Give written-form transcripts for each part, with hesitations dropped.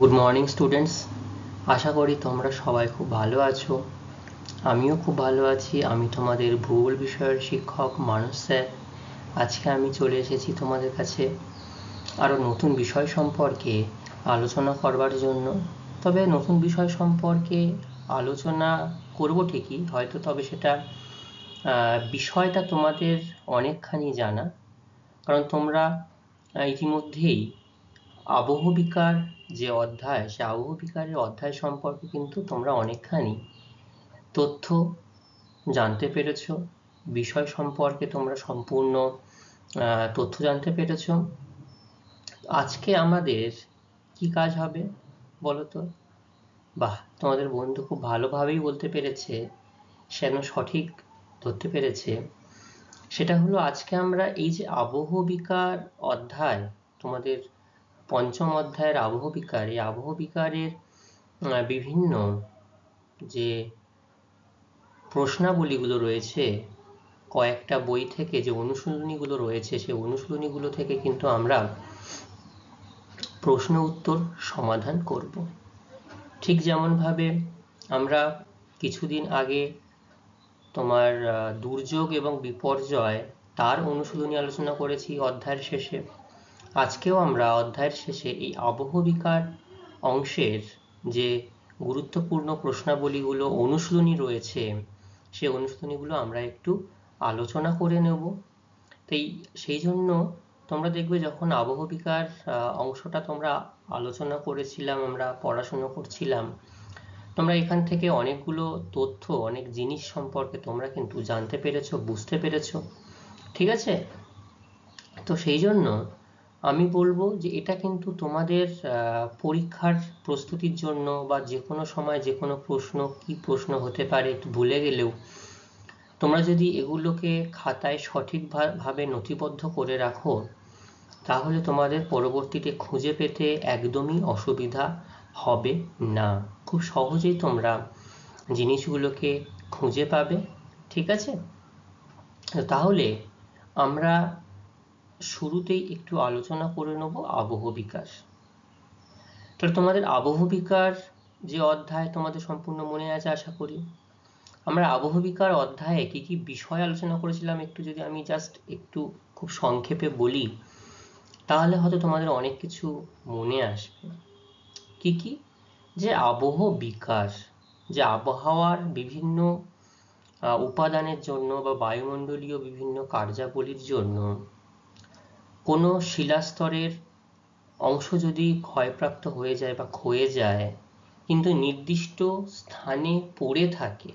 Good morning students, আশা করি তোমরা সবাই খুব ভালো আছো। আমিও খুব ভালো আছি। আমি তোমাদের ভূগোল বিষয়ের শিক্ষক মানস স্যার। আজকে আমি চলে এসেছি তোমাদের কাছে আরও নতুন বিষয় সম্পর্কে আলোচনা করবার জন্য। তবে নতুন বিষয় সম্পর্কে আলোচনা করব ঠিকই, হয়তো তবে সেটা বিষয়টা তোমাদের অনেকখানি জানা, কারণ তোমরা ইতিমধ্যেই আবহবিকার যে অধ্যায়, সে আবহবিকারের অধ্যায় সম্পর্কে কিন্তু তোমরা অনেকখানি তথ্য জানতে পেরেছ, বিষয় সম্পর্কে তোমরা সম্পূর্ণ তথ্য জানতে পেরেছ। আজকে আমাদের কি কাজ হবে বলো তো? বাহ, তোমাদের বন্ধু খুব ভালোভাবেই বলতে পেরেছে, সে যেন সঠিক ধরতে পেরেছে। সেটা হলো, আজকে আমরা এই যে আবহবিকার অধ্যায়, তোমাদের পঞ্চম অধ্যায়ের আবহবিকার, এই আবহবিকারের বিভিন্ন যে প্রশ্নাবলীগুলো রয়েছে, কয়েকটা বই থেকে যে অনুশীলনীগুলো রয়েছে, সেই অনুশীলনীগুলো থেকে কিন্তু আমরা প্রশ্ন উত্তর সমাধান করব। ঠিক যেমনভাবে আমরা কিছুদিন আগে তোমার দুর্যোগ এবং বিপর্যয় তার অনুশীলনী আলোচনা করেছি অধ্যায়ের শেষে। আজকেও আমরা অধ্যায়ের শেষে এই আবহবিকার অংশের যে গুরুত্বপূর্ণ প্রশ্নাবলীগুলো অনুশীলনী রয়েছে, সেই অনুশীলনীগুলো আমরা একটু আলোচনা করে নেব। তাই সেই জন্য তোমরা দেখবে যখন আবহবিকার অংশটা তোমরা আলোচনা করেছিলাম, আমরা পড়াশুনো করছিলাম, তোমরা এখান থেকে অনেকগুলো তথ্য, অনেক জিনিস সম্পর্কে তোমরা কিন্তু জানতে পেরেছো, বুঝতে পেরেছো। ঠিক আছে? তো সেই জন্য আমি বলবো যে এটা কিন্তু তোমাদের পরীক্ষার প্রস্তুতির জন্য বা যে কোনো সময় যে কোনো প্রশ্ন, কি প্রশ্ন হতে পারে একটু ভুলে গেলেও, তোমরা যদি এগুলোকে খাতায় সঠিকভাবে নথিবদ্ধ করে রাখো, তাহলে তোমাদের পরবর্তীতে খুঁজে পেতে একদমই অসুবিধা হবে না। খুব সহজেই তোমরা জিনিসগুলোকে খুঁজে পাবে। ঠিক আছে? তাহলে আমরা শুরুতেই একটু আলোচনা করে নেব আবহবিকার। তাহলে তোমাদের আবহবিকার যে অধ্যায় তোমাদের সম্পূর্ণ মনে আছে আশা করি। আমরা আবহবিকার অধ্যায়ে কি কি বিষয় আলোচনা করেছিলাম একটু যদি আমি জাস্ট একটু খুব সংক্ষেপে বলি, তাহলে হয়তো তোমাদের অনেক কিছু মনে আসবে। কি কি? যে আবহবিকার, যে আবহাওয়ার বিভিন্ন উপাদানের জন্য বা বায়ুমণ্ডলীয় বিভিন্ন কার্যাবলীর জন্য কোনো শিলাস্তরের অংশ যদি ক্ষয়প্রাপ্ত হয়ে যায় বা ক্ষয়ে যায়, কিন্তু নির্দিষ্ট স্থানে পড়ে থাকে,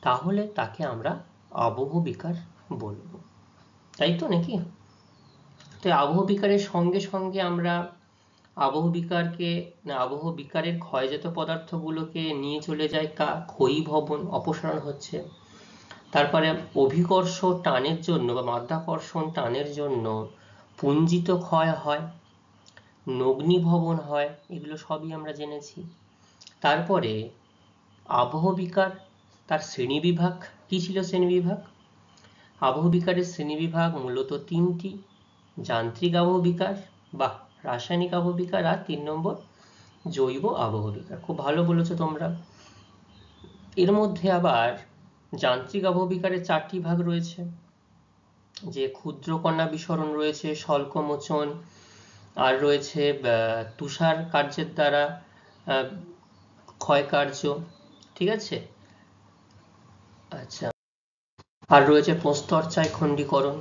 তাহলে তাকে আমরা আবহবিকার বলবো। তাই তো নাকি? তো আবহবিকারের সঙ্গে সঙ্গে আমরা আবহবিকারের ক্ষয়জাত পদার্থগুলোকে নিয়ে চলে যায় ক্ষয়ীভবন, অপসারণ হচ্ছে। তারপরে অভিকর্ষ টানের জন্য বা মাধ্যাকর্ষণ টানের জন্য পুঞ্জিত ক্ষয় হয়, নগ্নীভবন হয়, এগুলো সবই আমরা জেনেছি। তারপরে আবহবিকার, তার শ্রেণীবিভাগ কি ছিল? শ্রেণীবিভাগ, আবহবিকারের শ্রেণীবিভাগ মূলত তিনটি: যান্ত্রিক আবহবিকার বা রাসায়নিক আবহবিকার, আর 3 নম্বর জৈব আবহবিকার। খুব ভালো বলেছো তোমরা। এর মধ্যে আবার যান্ত্রিক আবহবিকারের 4টি ভাগ রয়েছে, যে ক্ষুদ্রকণা বিসরণ রয়েছে, স্বল্পমোচন, আর রয়েছে তুষার কার্যের দ্বারা ক্ষয়কার্য। ঠিক আছে? আচ্ছা, আর রয়েছে প্রস্তরচায় খণ্ডীকরণ,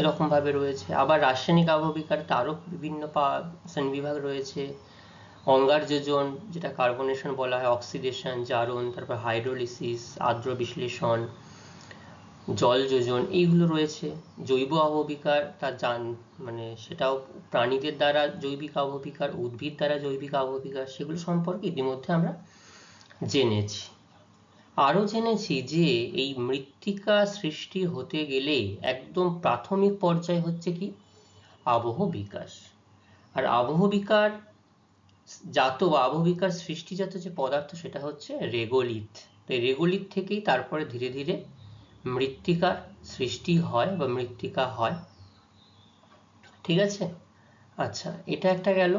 এরকম ভাবে রয়েছে। আবার রাসায়নিক আবহবিকার তারও বিভিন্ন শ্রেণীবিভাগ রয়েছে: অঙ্গার যোজন, যেটা কার্বনেশন বলা হয়, অক্সিডেশন, জারণ, তারপর হাইড্রোলিসিস, আর্দ্র বিশ্লেষণ, জল যোজন, এইগুলো রয়েছে। জৈব আবহবিকার, তার সেটাও প্রাণীদের দ্বারা জৈবিক আবহবিকার, উদ্ভিদ দ্বারা জৈবিক আবহবিকার, সেগুলো সম্পর্কে ইতিমধ্যে আমরা জেনেছি। আরও জেনেছি যে এই মৃত্তিকা সৃষ্টি হতে গেলে একদম প্রাথমিক পর্যায় হচ্ছে কি? আবহবিকার। আর আবহবিকার আবহবিকার সৃষ্টিজাত যে পদার্থ, সেটা হচ্ছে রেগোলিথ। তো রেগোলিথ থেকেই তারপরে ধীরে ধীরে মৃত্তিকার সৃষ্টি হয় বা মৃত্তিকা হয়। ঠিক আছে? আচ্ছা, এটা একটা গেল।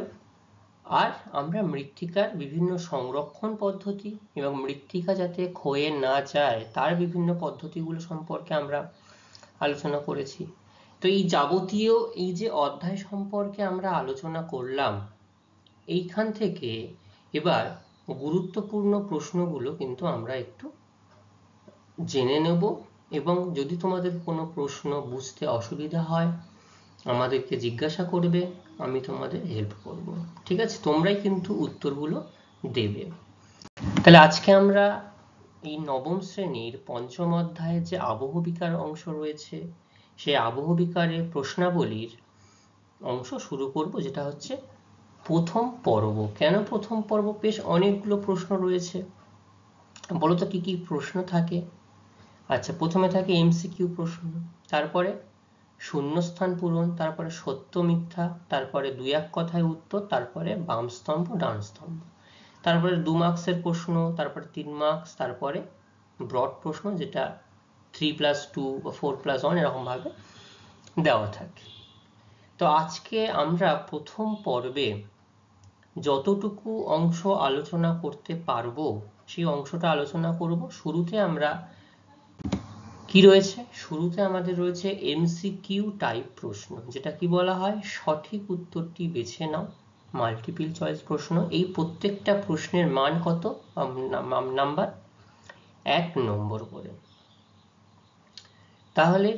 আর আমরা মৃত্তিকার বিভিন্ন সংরক্ষণ পদ্ধতি এবং মৃত্তিকা যাতে ক্ষয়ে না যায় তার বিভিন্ন পদ্ধতিগুলো সম্পর্কে আমরা আলোচনা করেছি। তো এই যাবতীয় এই যে অধ্যায় সম্পর্কে আমরা আলোচনা করলাম, এইখান থেকে এবার গুরুত্বপূর্ণ প্রশ্নগুলো কিন্তু আমরা একটু জেনে নেব, এবং যদি তোমাদের কোনো প্রশ্ন বুঝতে অসুবিধা হয় আমাদেরকে জিজ্ঞাসা করবে, আমি তোমাদের হেল্প করব। ঠিক আছে, তোমরাই কিন্তু উত্তরগুলো দেবে। তাহলে আজকে আমরা এই নবম শ্রেণীর পঞ্চম অধ্যায়ে যে আবহবিকার অংশ রয়েছে সেই আবহবিকারের প্রশ্নাবলীর অংশ শুরু করব, যেটা হচ্ছে প্রথম পর্ব। কেন প্রথম পর্ব? বেশ অনেকগুলো প্রশ্ন রয়েছে। বলো তো কি কি প্রশ্ন থাকে? আচ্ছা, প্রথমে থাকে এমসিকিউ প্রশ্ন, তারপরে শূন্যস্থান পূরণ, তারপরে সত্য মিথ্যা, তারপরে দুই এক কথায় উত্তর, তারপরে বাম স্তম্ভ ডান স্তম্ভ, তারপরে 2 মার্কসের প্রশ্ন, তারপরে 3 মার্কস, তারপরে ব্রড প্রশ্ন যেটা 3+2 বা 4+1 এরকম ভাবে দেওয়া থাকে। তো আজকে আমরা প্রথম পর্বে যতটুকু অংশ আলোচনা করতে পারবো সেই অংশটা আলোচনা করব। শুরুতে আমরা কি রয়েছে? শুরুতে আমাদের রয়েছে এমসিকিউ টাইপ প্রশ্ন, যেটা কি বলা হয় সঠিক উত্তরটি বেছে নাও, মাল্টিপল চয়েস প্রশ্ন। এই প্রত্যেকটা প্রশ্নের মান কত? নাম্বার 1 নম্বর করে। তাহলে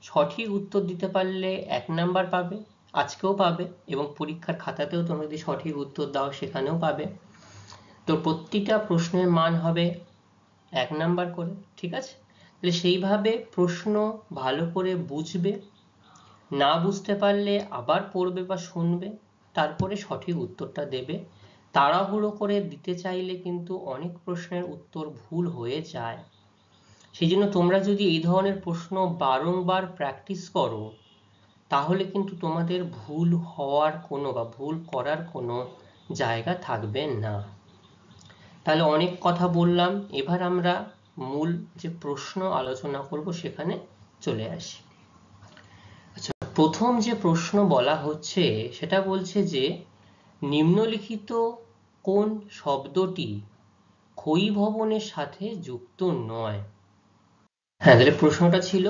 সঠিক উত্তর দিতে পারলে 1 নাম্বার পাবে, আজকেও পাবে, এবং পরীক্ষার খাতাতেও তোমরা যদি সঠিক উত্তর দাও সেখানেও পাবে। তো প্রতিটা প্রশ্নের মান হবে 1 নাম্বার করে। ঠিক আছে, তাহলে সেইভাবে প্রশ্ন ভালো করে বুঝবে, না বুঝতে পারলে আবার পড়বে বা শুনবে, তারপরে সঠিক উত্তরটা দেবে। তাড়াহুড়ো করে দিতে চাইলে কিন্তু অনেক প্রশ্নের উত্তর ভুল হয়ে যায়। সেই জন্য তোমরা যদি এই ধরনের প্রশ্ন বারংবার প্র্যাকটিস করো তাহলে কিন্তু তোমাদের ভুল হওয়ার কোনো বা ভুল করার কোনো জায়গা থাকবে না। তাহলে অনেক কথা বললাম, এবার আমরা মূল যে প্রশ্ন আলোচনা করব সেখানে চলে আসি। আচ্ছা, প্রথম যে প্রশ্ন বলা হচ্ছে সেটা বলছে যে নিম্নলিখিত কোন শব্দটি ক্ষয়ীভবনের সাথে যুক্ত নয়? হ্যাঁ, তাহলে প্রশ্নটা ছিল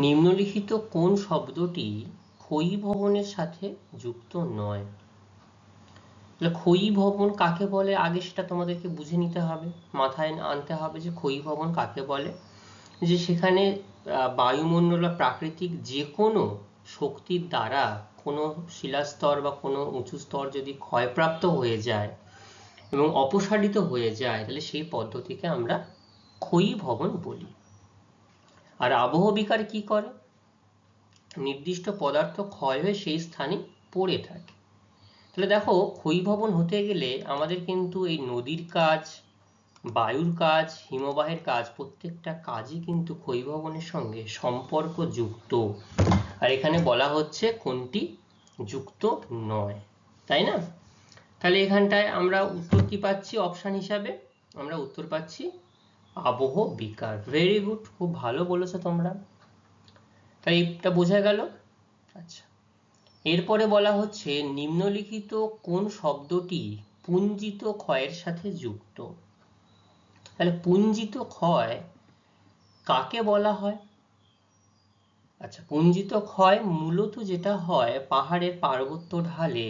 নিম্নলিখিত কোন শব্দটি ক্ষয়ীভবনের সাথে যুক্ত নয়? তাহলে ক্ষয়ীভবন কাকে বলে আগে সেটা তোমাদেরকে বুঝে নিতে হবে, মাথায় আনতে হবে যে ক্ষয়ীভবন কাকে বলে। যে সেখানে বায়ুমণ্ডল বা প্রাকৃতিক যে কোনো শক্তির দ্বারা কোনো শিলাস্তর বা কোনো উঁচু স্তর যদি ক্ষয়প্রাপ্ত হয়ে যায় এবং অপসারিত হয়ে যায় তাহলে সেই পদ্ধতিকে আমরা ক্ষয়ীভবন বলি। আর আবহবিকার কি করে? নির্দিষ্ট পদার্থ ক্ষয় হয়ে সেই স্থানে পড়ে থাকে। তাহলে দেখো, ক্ষয়ীভবন হতে গেলে আমাদের কিন্তু এই নদীর কাজ, বায়ুর কাজ, হিমবাহের কাজ, প্রত্যেকটা কাজই কিন্তু ক্ষয়ীভবনের সঙ্গে সম্পর্কযুক্ত। আর এখানে বলা হচ্ছে কোনটি যুক্ত নয়, তাই না? তাহলে এখানটায় আমরা উত্তর কি পাচ্ছি? অপশন হিসাবে আমরা উত্তর পাচ্ছি আবহবিকার। ভেরি গুড, খুব ভালো বলেছো তোমরা। তাই এটা বোঝা গেল। আচ্ছা, এরপরে বলা হচ্ছে নিম্নলিখিত কোন শব্দটি পুঞ্জিত ক্ষয়ের সাথে যুক্ত? তাহলে পুঞ্জিত ক্ষয় কাকে বলা হয়? আচ্ছা, পুঞ্জিত ক্ষয় মূলত যেটা হয় পাহাড়ের পার্বত্য ঢালে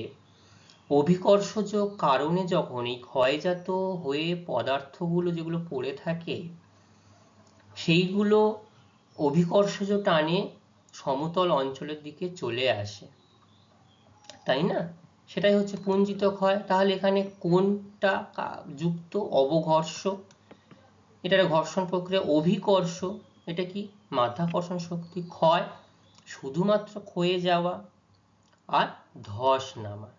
অভিকর্ষজ কারণে যখন এই ক্ষয়জাত হয়ে পদার্থগুলো যেগুলো পড়ে থাকে সেইগুলো অভিকর্ষজ টানে সমতল অঞ্চলের দিকে চলে আসে, তাই না? সেটাই হচ্ছে পুঞ্জিত ক্ষয়। তাহলে এখানে কোনটা যুক্ত? অবঘর্ষ, এটা ঘর্ষণ প্রক্রিয়া। অভিকর্ষ এটা কি? মাধ্যাকর্ষণ শক্তি। ক্ষয় শুধুমাত্র ক্ষয়ে যাওয়া। আর ধস নামা,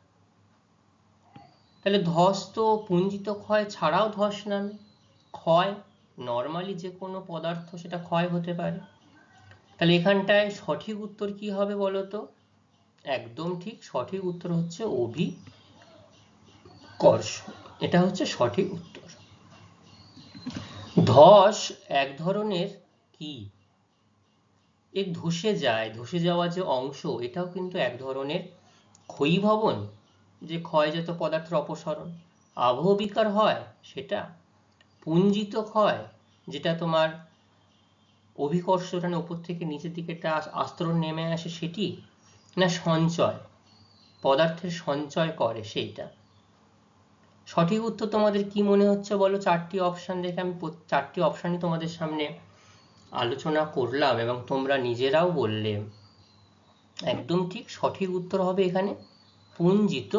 তাহলে ধস তো পুঞ্জিত ক্ষয় ছাড়াও ধস নামে। ক্ষয় নর্মালি যে কোনো পদার্থ সেটা ক্ষয় হতে পারে। তাহলে এখানটায় সঠিক উত্তর কি হবে বলতো? একদম ঠিক, সঠিক উত্তর হচ্ছে অভিকর্ষ। এটা হচ্ছে সঠিক উত্তর। ধস এক ধরনের কি? এ ধসে যায়, ধসে যাওয়া যে অংশ এটাও কিন্তু এক ধরনের ক্ষয়ীভবন। যে ক্ষয়জাত পদার্থের অপসারণ। আবহ বিকার হয় সেটা, পুঞ্জিত ক্ষয় যেটা তোমার অভিকর্ষ টানে উপর থেকে নিচের দিকে একটা আস্তরণ নেমে আসে সেটি, না সঞ্চয়, পদার্থের সঞ্চয় করে সেইটা। সঠিক উত্তর তোমাদের কি মনে হচ্ছে বলো? চারটি অপশন দেখে আমি চারটি অপশনই তোমাদের সামনে আলোচনা করলাম এবং তোমরা নিজেরাও বললে একদম ঠিক। সঠিক উত্তর হবে এখানে পুঞ্জিত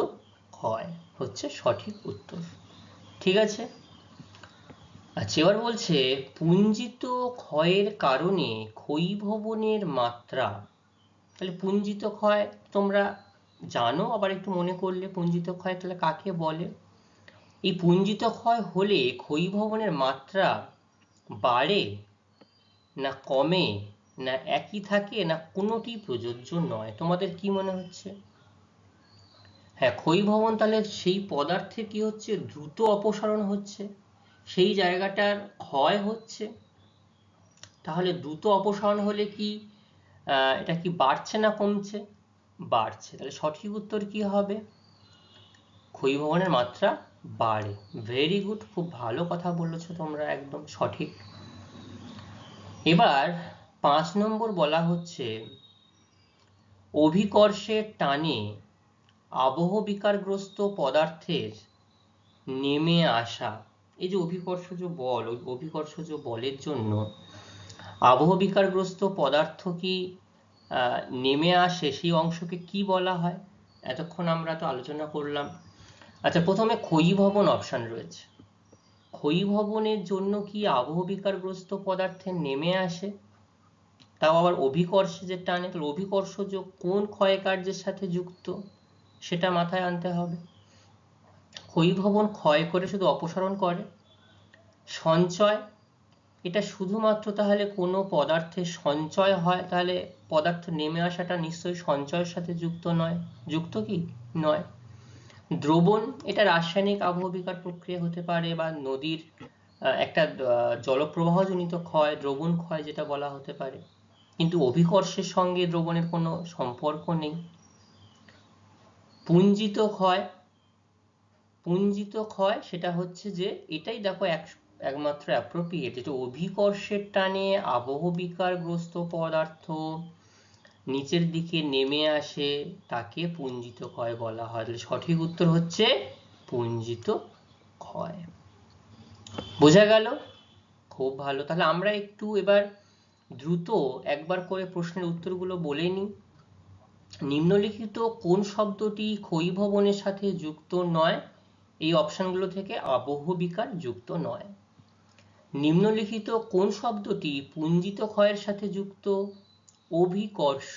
ক্ষয় হচ্ছে সঠিক উত্তর। ঠিক আছে, আচ্ছা এবার বলছে পুঞ্জিত ক্ষয়ের কারণে ক্ষয়ীভবনের মাত্রা। তাহলে পুঞ্জিত ক্ষয় তোমরা জানো, আবার একটু মনে করলে পুঞ্জিত ক্ষয় তাহলে কাকে বলে। এই পুঞ্জিত ক্ষয় হলে ক্ষয়ীভবনের মাত্রা বাড়ে না কমে না একই থাকে না কোনোটি প্রযোজ্য নয়? তোমাদের কি মনে হচ্ছে? হ্যাঁ, ক্ষয়ীভবন তাহলে সেই পদার্থে কি হচ্ছে, দ্রুত অপসারণ হচ্ছে, সেই জায়গাটার ক্ষয় হচ্ছে। তাহলে দ্রুত অপসারণ হলে কি এটা কি বাড়ছে না কমছে? বাড়ছে। তাহলে সঠিক উত্তর কি হবে? ক্ষয়ীভবনের মাত্রা বাড়ে। ভেরি গুড, খুব ভালো কথা বলেছো তোমরা, একদম সঠিক। এবার 5 নম্বর বলা হচ্ছে অভিকর্ষের টানে আবহ বিকারগ্রস্ত পদার্থের নেমে আসা। এই যে অভিকর্ষজ বল, ওই অভিকর্ষজ বলের জন্য আবহ বিকারগ্রস্ত পদার্থ কি নেমে আসে, সেই অংশকে কি বলা হয়? এতক্ষণ আমরা তো আলোচনা করলাম। আচ্ছা, প্রথমে ক্ষয়ীভবন অপশন রয়েছে। ক্ষয়ীভবনের জন্য কি আবহ বিকারগ্রস্ত পদার্থের নেমে আসে, তাও আবার অভিকর্ষের টানে। তাহলে অভিকর্ষজ কোন ক্ষয় কার্যের সাথে যুক্ত সেটা মাথায় আনতে হবে। ক্ষয়ীভবন ক্ষয় করে শুধু অপসারণ করে। সঞ্চয়, এটা শুধুমাত্র তাহলে কোনো পদার্থের সঞ্চয় হয়, তাহলে পদার্থ নেমে আসাটা নিশ্চয়ই সঞ্চয়ের সাথে যুক্ত নয়। যুক্ত কি নয়। দ্রবণ, এটা রাসায়নিক আবহ বিকার প্রক্রিয়া হতে পারে বা নদীর একটা জলপ্রবাহজনিত ক্ষয়, দ্রবণ ক্ষয় যেটা বলা হতে পারে, কিন্তু অভিকর্ষের সঙ্গে দ্রবণের কোনো সম্পর্ক নেই। পুঞ্জিত ক্ষয়, পুঞ্জিত ক্ষয় সেটা হচ্ছে যে এটাই দেখো একমাত্র অ্যাপ্রোপ্রিয়েট, যেটা অভিকর্ষের টানে আবহ বিকারগ্রস্ত পদার্থ নিচের দিকে নেমে আসে তাকে পুঞ্জিত ক্ষয় বলা হয়। তাহলে সঠিক উত্তর হচ্ছে পুঞ্জিত ক্ষয়। বোঝা গেল? খুব ভালো। তাহলে আমরা একটু এবার দ্রুত একবার করে প্রশ্নের উত্তরগুলো বলে নিই। নিম্নলিখিত কোন শব্দটি ক্ষয়ীভবনের সাথে যুক্ত নয়? এই অপশনগুলো থেকে আবহ বিকার যুক্ত নয়। নিম্নলিখিত কোন শব্দটি পুঞ্জিত ক্ষয়ের সাথে যুক্ত? অভিকর্ষ।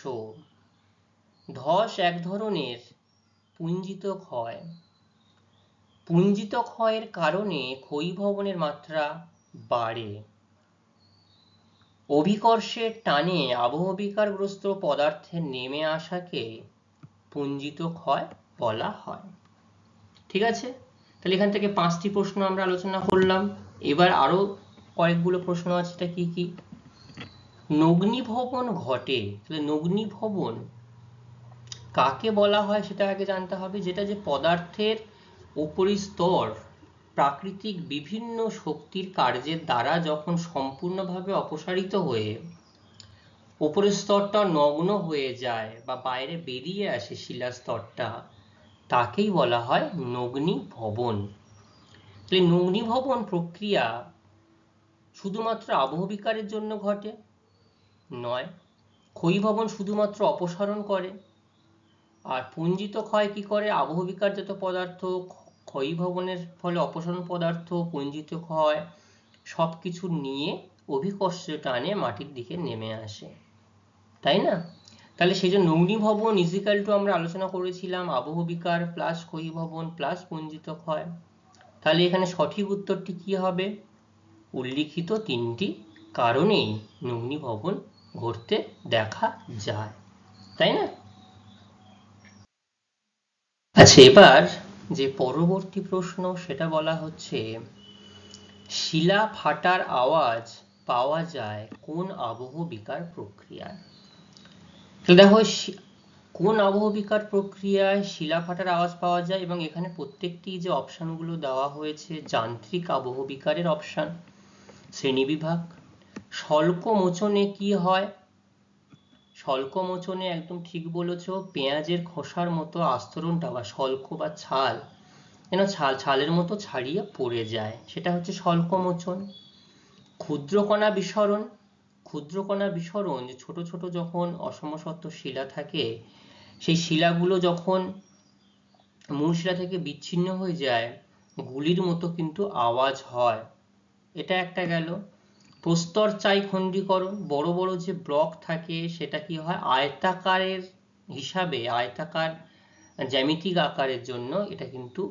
ধস এক ধরনের পুঞ্জিত ক্ষয়। পুঞ্জিত ক্ষয়ের কারণে ক্ষয়ীভবনের মাত্রা বাড়ে। অভিকর্ষের টানে আবহ বিকারগ্রস্ত পদার্থের নেমে আসাকে পুঞ্জিত ক্ষয় বলা হয়। ঠিক আছে, তাহলে এখান থেকে 5টি প্রশ্ন আমরা আলোচনা করলাম। এবার আরো কয়েকগুলো প্রশ্ন আছে, এটা কি কি? নগ্নিভবন ঘটে, তাহলে নগ্নিভবন কাকে বলা হয় সেটা আগে জানতে হবে। যেটা যে পদার্থের উপরিস্তর প্রাকৃতিক বিভিন্ন শক্তির কার্যের দ্বারা যখন সম্পূর্ণভাবে অপসারিত হয়ে উপরের স্তরটা নগ্ন হয়ে যায় বা বাইরে বেরিয়ে আসে শিলাস্তরটা, তাকেই বলা হয় নগ্নিভবন। তাহলে নগ্নিভবন প্রক্রিয়া শুধুমাত্র আবহ বিকারের জন্য ঘটে নয়। ক্ষয়ীভবন শুধুমাত্র অপসারণ করে, আর পুঞ্জিত ক্ষয় কি করে? আবহ বিকারজাত পদার্থ ক্ষয়ীভবনের ফলে অপসারণ পদার্থ পুঞ্জিত ক্ষয় সবকিছু নিয়ে অভিকর্ষের টানে মাটির দিকে নেমে আসে, তাই না? তাহলে সেই জন্য নগ্নিভবন ইজিক্যাল টু আমরা আলোচনা করেছিলাম আবহ বিকার প্লাস ক্ষয়ীভবন প্লাস পুঞ্জিত ক্ষয়। তাহলে এখানে সঠিক উত্তরটি কি হবে? উল্লিখিত 3টি কারণেই নগ্নিভবন ঘটতে দেখা যায়, তাই না? আচ্ছা, এবার যে পরবর্তী প্রশ্ন সেটা বলা হচ্ছে শিলা ফাটার আওয়াজ পাওয়া যায় কোন আবহ বিকার প্রক্রিয়ায়? দেখো কোন আবহবিকার প্রক্রিয়ায় শিলা ফাটার আওয়াজ পাওয়া যায়? এবং এখানে প্রত্যেকটি যে অপশনগুলো দেওয়া হয়েছে যান্ত্রিক আবহবিকারের অপশন। শ্রেণীবিভাগ, স্বল্পমোচনে কি হয়? স্বল্পমোচনে একদম ঠিক বলেছ, পেঁয়াজের খোসার মতো আস্তরণটা বা স্বল্প বা ছাল যেন ছালের মতো ছাড়িয়ে পড়ে যায়, সেটা হচ্ছে স্বল্পমোচন। ক্ষুদ্রকণা বিসরণ, ক্ষুদ্রকণা বিসরণ যে ছোট ছোট যখন অসমসত্ব শিলা থাকে, সেই শিলাগুলো যখন মূল শিলা থেকে বিচ্ছিন্ন হয়ে যায় গুলির মতো কিন্তু আওয়াজ হয়, এটা একটা গেল। প্রস্তর চাই খণ্ডীকরণ, বড় বড় যে ব্লক থাকে সেটা কি হয় আয়তাকারের হিসাবে, আয়তাকার জ্যামিতিক আকারের জন্য এটা কিন্তু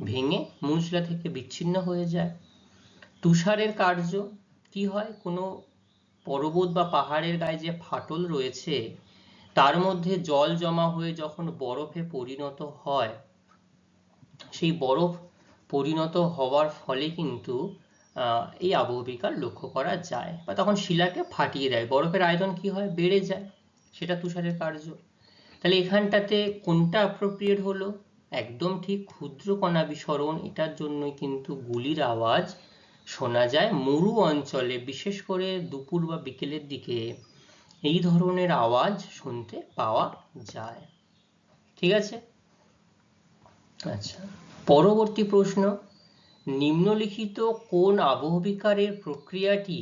ভেঙে মূল শিলা থেকে বিচ্ছিন্ন হয়ে যায়। তুষারের কার্য কি হয়? কোনো পর্বত বা পাহাড়ের গায়ে যে ফাটল রয়েছে তার মধ্যে জল জমা হয়ে যখন বরফে পরিণত হয়, সেই বরফ পরিণত হওয়ার ফলে কিন্তু এই আবহবিকার লক্ষ্য করা যায়, বা তখন শিলাকে ফাটিয়ে দেয়, বরফের আয়তন কি হয় বেড়ে যায়, সেটা তুষারের কার্য। তাহলে এখানটাতে কোনটা অ্যাপ্রোপ্রিয়েট হলো? একদম ঠিক, ক্ষুদ্রকণা বিসরণ, এটার জন্যই কিন্তু গুলির আওয়াজ শোনা যায় মরু অঞ্চলে, বিশেষ করে দুপুর বা বিকেলের দিকে এই ধরনের আওয়াজ শুনতে পাওয়া যায়। ঠিক আছে, আচ্ছা পরবর্তী প্রশ্ন, নিম্নলিখিত কোন আবহবিকারের প্রক্রিয়াটি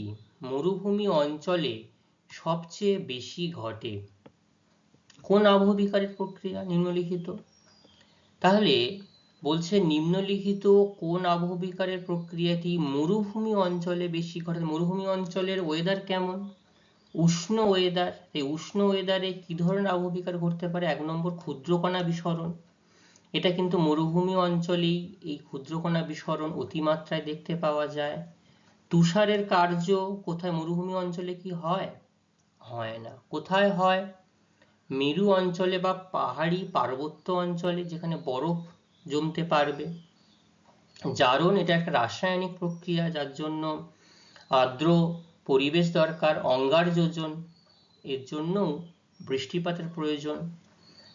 মরুভূমি অঞ্চলে সবচেয়ে বেশি ঘটে? কোন আবহবিকারের প্রক্রিয়া নিম্নলিখিত? তাহলে বলছে নিম্নলিখিত কোন আবহবিকারের প্রক্রিয়াটি মরুভূমি অঞ্চলে বেশি ঘটে? মরুভূমি অঞ্চলের ওয়েদার কেমন? উষ্ণ ওয়েদার। এই উষ্ণ ওয়েদারে কি ধরনের আবহবিকার ঘটতে পারে? 1 নম্বর ক্ষুদ্রকণা বিসরণ, এটা কিন্তু মরুভূমি অঞ্চলেই এই ক্ষুদ্রকণা বিসরণ অতিমাত্রায় দেখতে পাওয়া যায়। তুষারের কার্য কোথায়? মরুভূমি অঞ্চলে কি হয়? হয় না। কোথায় হয়? মেরু অঞ্চলে বা পাহাড়ি পার্বত্য অঞ্চলে, যেখানে বরফ জমতে পারবে। জারণ, এটা একটা রাসায়নিক প্রক্রিয়া যার জন্য আর্দ্র পরিবেশ দরকার, অঙ্গার যোজন, এর জন্য বৃষ্টিপাতের প্রয়োজন।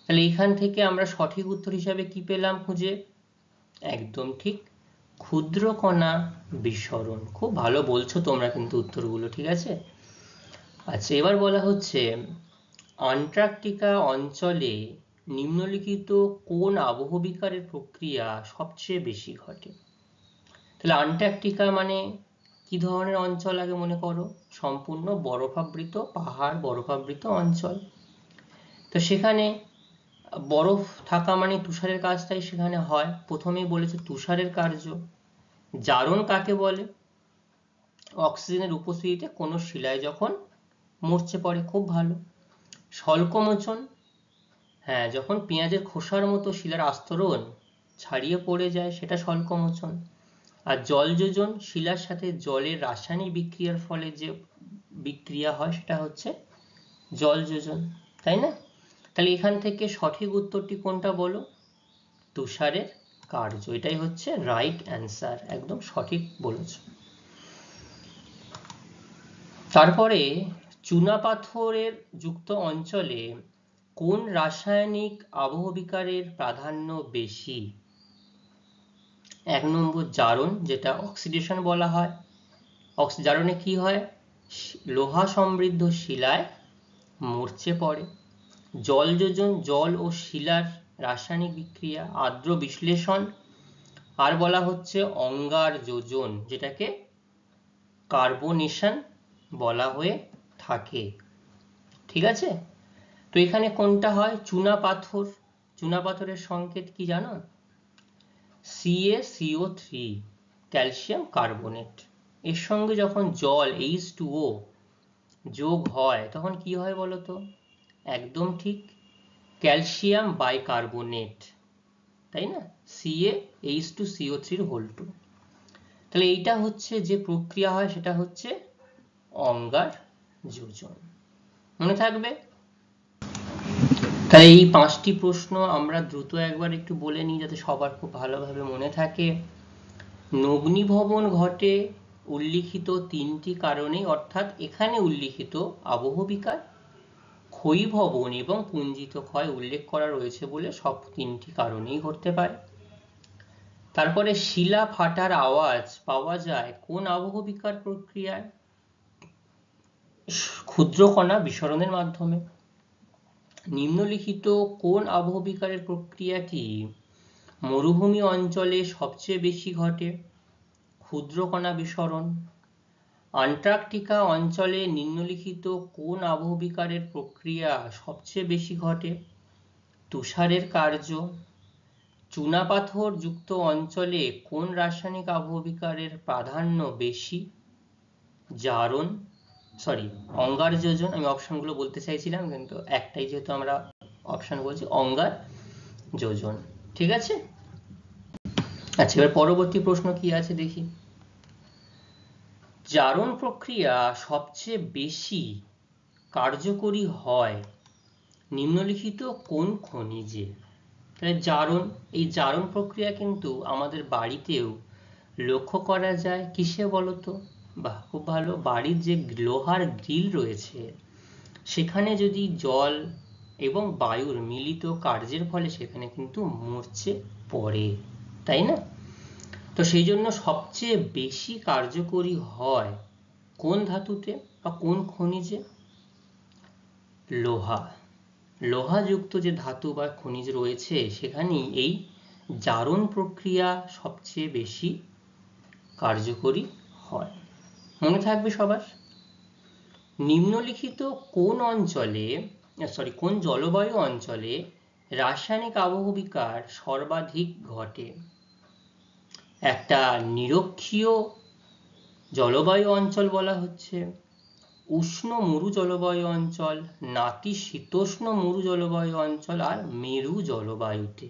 তাহলে এখান থেকে আমরা সঠিক উত্তর হিসাবে কি পেলাম খুঁজে? একদম ঠিক, ক্ষুদ্রকণা বিসরণ। খুব ভালো বলছো তোমরা কিন্তু উত্তরগুলো, ঠিক আছে। আচ্ছা এবার বলা হচ্ছে আন্টার্কটিকা অঞ্চলে নিম্নলিখিত কোন আবহবিকারের প্রক্রিয়া সবচেয়ে বেশি ঘটে? তাহলে আন্টার্কটিকা মানে কি ধরনের অঞ্চল আগে মনে করো? সম্পূর্ণ বরফাবৃত পাহাড়, বরফাবৃত অঞ্চল। তো সেখানে বরফ থাকা মানে তুষারের কাজটাই সেখানে হয়। প্রথমেই বলেছে তুষারের কার্য। জারণ কাকে বলে? অক্সিজেনের উপস্থিতিতে কোনো শিলায় যখন মরচে পড়ে। খুব ভালো। স্বল্পমোচন, হ্যাঁ যখন পেঁয়াজের খোসার মতো শিলার আস্তরণ ছাড়িয়ে পড়ে যায় সেটা স্বল্পমোচন। আর জলযোজন, শিলার সাথে জলের রাসায়নিক বিক্রিয়ার ফলে যে বিক্রিয়া হয় সেটা হচ্ছে জলযোজন, তাই না? তাহলে এখান থেকে সঠিক উত্তরটি কোনটা বলো? তুষারের কার্য, এটাই হচ্ছে রাইট অ্যান্সার, একদম সঠিক বলেছ। তারপরে চুনাপাথরের যুক্ত অঞ্চলে কোন রাসায়নিক আবহবিকারের প্রাধান্য বেশি? 1 নম্বর জারণ, যেটা অক্সিডেশন বলা হয়। জারণে কি হয়? লোহা সমৃদ্ধ শিলায় মরচে পড়ে। জলযোজন, জল ও শিলার রাসায়নিক বিক্রিয়া। আর্দ্র বিশ্লেষণ, আর বলা হচ্ছে অঙ্গার যোজন, যেটাকে কার্বনেশন বলা হয়ে থাকে। ঠিক আছে, তো এখানে কোনটা হয়? চুনাপাথর। চুনাপাথরের সংকেত কি জানো? CaCO3, calcium carbonate. এর সঙ্গে যখন জল H2O যোগ হয় তখন কি হয় বলতো? একদম ঠিক, ক্যালসিয়াম বাইকার্বনেট, তাই না? CaH2CO3(2). তাহলে এইটা হচ্ছে যে প্রক্রিয়া হয় সেটা হচ্ছে অঙ্গার যোজন, মনে থাকবে। তাই এই 5টি প্রশ্ন আমরা দ্রুত একবার একটু বলে নিই যাতে সবার খুব ভালোভাবে মনে থাকে। নগ্নিভবন ঘটে উল্লিখিত 3টি কারণে, অর্থাৎ এখানে উল্লিখিত আবহবিকার, ক্ষয়ীভবন এবং পুঞ্জিত ক্ষয় উল্লেখ করা রয়েছে বলে সব তিনটি কারণেই ঘটতে পারে। তারপরে শিলা ফাটার আওয়াজ পাওয়া যায় কোন আবহবিকার প্রক্রিয়ায়? ক্ষুদ্র কণা বিসরণের মাধ্যমে। নিম্নলিখিত কোন আবহবিকারের প্রক্রিয়াটি মরুভূমি অঞ্চলে সবচেয়ে বেশি ঘটে? ক্ষুদ্র কণা বিসরণ। আন্টার্কটিকা অঞ্চলে নিম্নলিখিত কোন আবহবিকারের প্রক্রিয়া সবচেয়ে বেশি ঘটে? তুষারের কার্য। চুনাপাথর যুক্ত অঞ্চলে কোন রাসায়নিক আবহবিকারের প্রাধান্য বেশি? জারণ, অঙ্গার যোজন। আমি অপশনগুলো বলতে চাইছিলাম কিন্তু একটাই যেহেতু আমরা অপশন বলছি, অঙ্গার যোজন। ঠিক আছে, আচ্ছা এবার পরবর্তী প্রশ্ন কি আছে দেখি। জারণ প্রক্রিয়া সবচেয়ে বেশি কার্যকরী হয় নিম্নলিখিত কোন খনিজে? তাহলে জারণ, এই জারণ প্রক্রিয়া কিন্তু আমাদের বাড়িতেও লক্ষ্য করা যায়। কিসে বলতো? বাহ, খুব ভালো, বাড়ির যে লোহার গ্রিল রয়েছে সেখানে যদি জল এবং বায়ুর মিলিত কার্যের ফলে সেখানে কিন্তু মরচে পড়ে, তাই না? তো সেই জন্য সবচেয়ে বেশি কার্যকরী হয় কোন ধাতুতে বা কোন খনিজে? লোহা। লোহাযুক্ত যে ধাতু বা খনিজ রয়েছে সেখানেই এই জারণ প্রক্রিয়া সবচেয়ে বেশি কার্যকরী হয়। মনে থাকবে সবার। নিম্নলিখিত কোন অঞ্চলে কোন জলবায়ু অঞ্চলে রাসায়নিক আবহবিকার সর্বাধিক ঘটে? একটা নিরক্ষীয় জলবায়ু অঞ্চল বলা হচ্ছে, উষ্ণ মরু জলবায়ু অঞ্চল, নাতিশীতোষ্ণ মরু জলবায়ু অঞ্চল, আর মেরু জলবায়ুতে।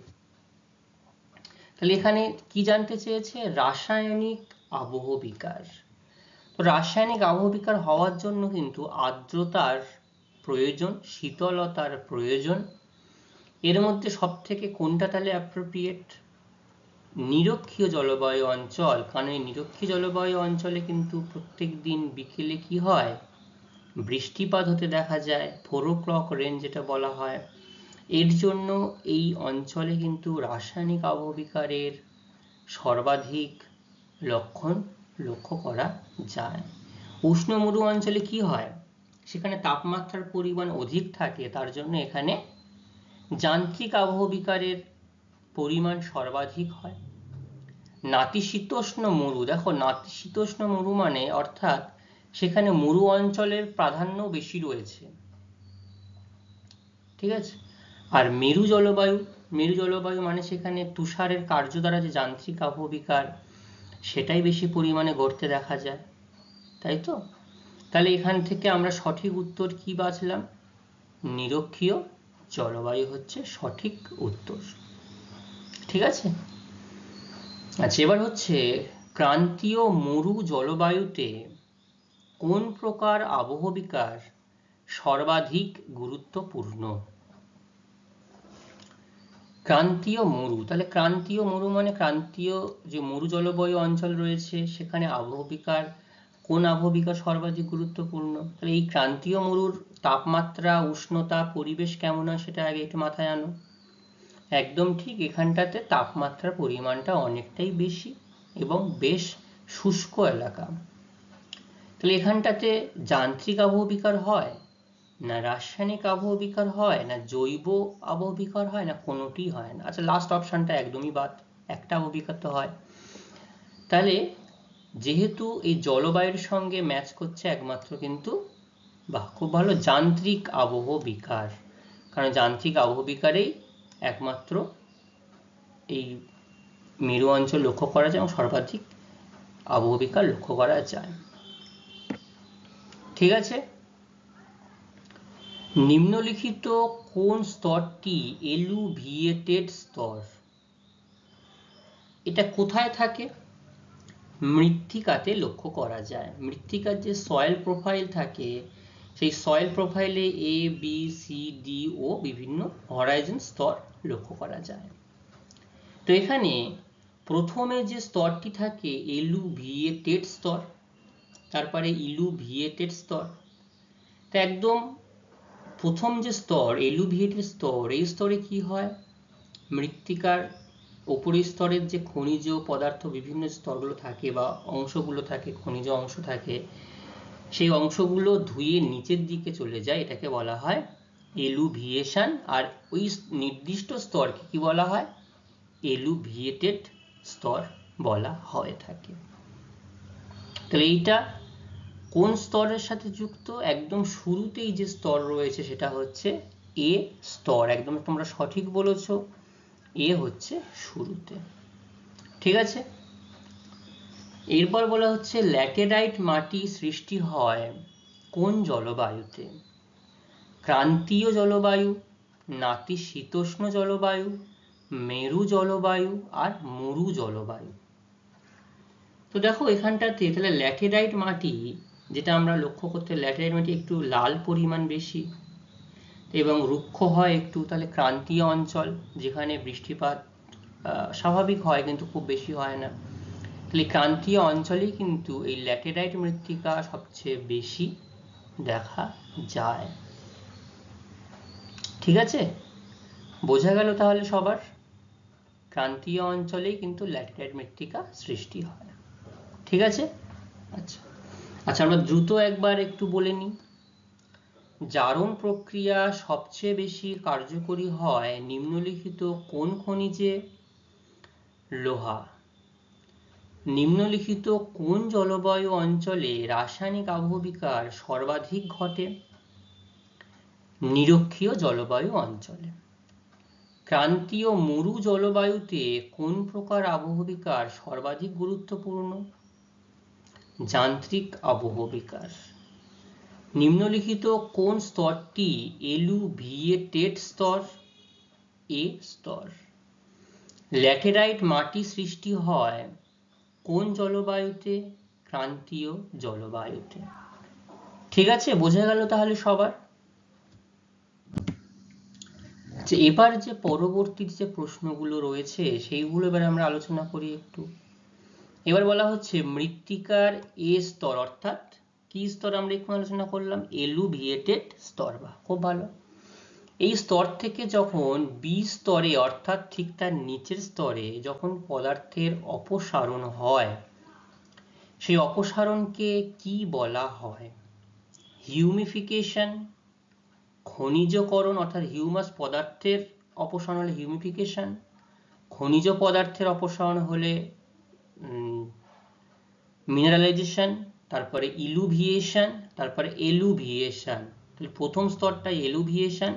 তাহলে এখানে কি জানতে চেয়েছে? রাসায়নিক আবহবিকার। তো রাসায়নিক আবহবিকার হওয়ার জন্য কিন্তু আর্দ্রতার প্রয়োজন, শীতলতার প্রয়োজন। এর মধ্যে সব থেকে কোনটা তাহলে অ্যাপ্রোপ্রিয়েট? নিরক্ষীয় জলবায়ু অঞ্চল। কারণ এই নিরক্ষীয় জলবায়ু অঞ্চলে কিন্তু প্রত্যেক দিন বিকেলে কি হয়? বৃষ্টিপাত হতে দেখা যায়, 4 o'clock রেন যেটা বলা হয়। এর জন্য এই অঞ্চলে কিন্তু রাসায়নিক আবহবিকারের সর্বাধিক লক্ষণ লক্ষ্য করা যায়। উষ্ণ মরু অঞ্চলে কি হয়? সেখানে তাপমাত্রার পরিমাণ অধিক থাকে, তার জন্য এখানে যান্ত্রিক আবহবিকারের পরিমাণ সর্বাধিক হয়। নাতিশীতোষ্ণ মরু, দেখো নাতিশীতোষ্ণ মরু মানে অর্থাৎ সেখানে মরু অঞ্চলের প্রাধান্য বেশি রয়েছে। ঠিক আছে, আর মেরু জলবায়ু মানে সেখানে তুষারের কার্য দ্বারা যে যান্ত্রিক আবহবিকার সেটাই বেশি পরিমাণে ঘটতে দেখা যায়, তাই তো? তাহলে এখান থেকে আমরা সঠিক উত্তর কি বাছলাম? নিরক্ষীয় জলবায়ু হচ্ছে সঠিক উত্তর। ঠিক আছে, আচ্ছা এবার হচ্ছে ক্রান্তীয় মরু জলবায়ুতে কোন প্রকার আবহবিকার সর্বাধিক গুরুত্বপূর্ণ? ক্রান্তীয় মরু, তাহলে ক্রান্তীয় মরু মানে ক্রান্তীয় যে মরু জলবায়ু অঞ্চল রয়েছে সেখানে আবহবিকার, কোন আবহবিকার সর্বাধিক গুরুত্বপূর্ণ? তাহলে এই ক্রান্তীয় মরুর তাপমাত্রা, উষ্ণতা, পরিবেশ কেমন হয় সেটা আগে একটু মাথায় আনো। একদম ঠিক, এখানটাতে তাপমাত্রার পরিমাণটা অনেকটাই বেশি এবং বেশ শুষ্ক এলাকা। তাহলে এখানটাতে যান্ত্রিক আবহবিকার হয় না রাসায়নিক আবহবিকার হয় না জৈব আবহবিকার হয় না কোনোটি হয় না? আচ্ছা লাস্ট অপশনটা একদমই বাদ, একটা আবহবিকার তো হয়। তাহলে যেহেতু এই জলবায়ুর সঙ্গে ম্যাচ করছে একমাত্র কিন্তু, বাহ খুব ভালো, যান্ত্রিক আবহবিকার। কারণ যান্ত্রিক আবহবিকারেই একমাত্র এই মেরু অঞ্চল লক্ষ্য করা যায় এবং সর্বাধিক আবহবিকার লক্ষ্য করা যায়। ঠিক আছে, নিম্নলিখিত কোন স্তরটি এলুভিয়েটেড স্তর? এটা কোথায় থাকে? মৃত্তিকাতে লক্ষ্য করা যায়। মৃত্তিকার যে সয়েল প্রোফাইল থাকে সেই সয়েল প্রোফাইলে এ বি সি ডি ও বিভিন্ন হরাইজন স্তর লক্ষ্য করা যায়। তো এখানে প্রথমে যে স্তরটি থাকে এলুভিয়েটেড স্তর, তারপরে ইলুভিয়েটেড স্তর। তো একদম প্রথম যে স্তর এলুভিয়েটেড স্তর, এই স্তরে কি হয়, মৃত্তিকার উপরের স্তরের যে খনিজ পদার্থ বিভিন্ন স্তরগুলো থাকে বা অংশগুলো থাকে, খনিজ অংশ থাকে, সেই অংশগুলো ধুয়ে নিচের দিকে চলে যায়, এটাকে বলা হয় এলুভিয়েশন। আর ওই নির্দিষ্ট স্তরকে কি বলা হয়, এলুভিয়েটেড স্তর বলা হয়ে থাকে। তাহলে এইটা কোন স্তরের সাথে যুক্ত, একদম শুরুতেই যে স্তর রয়েছে সেটা হচ্ছে এ স্তর, একদম তোমরা সঠিক বলেছো, এ হচ্ছে শুরুতে। ঠিক আছে, এরপর বলা হচ্ছে ল্যাটেরাইট মাটি সৃষ্টি হয় কোন জলবায়ুতে, ক্রান্তীয় জলবায়ু, নাতিশীতোষ্ণ জলবায়ু, মেরু জলবায়ু আর মরু জলবায়ু। তো দেখো এখানটাতে তাহলে ল্যাটেরাইট মাটি যেটা আমরা লক্ষ্য করতে, ল্যাটেরাইট মাটি একটু লাল পরিমাণ বেশি এবং রুক্ষ হয় একটু, তাহলে ক্রান্তীয় অঞ্চল যেখানে বৃষ্টিপাত স্বাভাবিক হয় কিন্তু খুব বেশি হয় না, তাহলে ক্রান্তীয় অঞ্চলেই কিন্তু এই ল্যাটেরাইট মৃত্তিকা সবচেয়ে বেশি দেখা যায়। ঠিক আছে, বোঝা গেল তাহলে সবার, ক্রান্তীয় অঞ্চলেই কিন্তু ল্যাটেরাইট মৃত্তিকা সৃষ্টি হয়। ঠিক আছে, আচ্ছা আচ্ছা আমরা দ্রুত একবার একটু বলে নিই। জারণ প্রক্রিয়া সবচেয়ে বেশি কার্যকরী হয় নিম্নলিখিত কোন খনিজে, লোহা। নিম্নলিখিত কোন জলবায়ু অঞ্চলে রাসায়নিক আবহবিকার সর্বাধিক ঘটে, নিরক্ষীয় জলবায়ু অঞ্চলে। ক্রান্তীয় মরু জলবায়ুতে কোন প্রকার আবহবিকার সর্বাধিক গুরুত্বপূর্ণ, যান্ত্রিক আবহবিকার। নিম্নলিখিত কোন স্তরটি এলুভিয়েটেড স্তর, এ স্তর। ল্যাটেরাইট মাটি সৃষ্টি হয় কোন জলবায়ুতে, ক্রান্তীয় জলবায়ুতে। ঠিক আছে, বোঝা গেল তাহলে সবার। আচ্ছা এবার যে পরবর্তী যে প্রশ্নগুলো রয়েছে সেইগুলো এবার আমরা আলোচনা করি একটু। এবার বলা হচ্ছে মৃত্তিকার এ স্তর, অর্থাৎ কি স্তর আমরা এখন আলোচনা করলাম, এলুভিয়েটেড স্তর, বা খুব ভালো। এই স্তর থেকে যখন বি স্তরে অর্থাৎ ঠিক তার নিচের স্তরে যখন পদার্থের অপসারণ হয়, সেই অপসারণকে কি বলা হয়, হিউমিফিকেশন, খনিজকরণ অর্থাৎ হিউমাস পদার্থের অপসারণ হলে হিউমিফিকেশন, খনিজ পদার্থের অপসারণ হলে মিনারেলাইজেশন, তারপরে ইলুভিয়েশন, তারপরে এলুভিয়েশন। তাহলে প্রথম স্তরটা এলুভিয়েশন,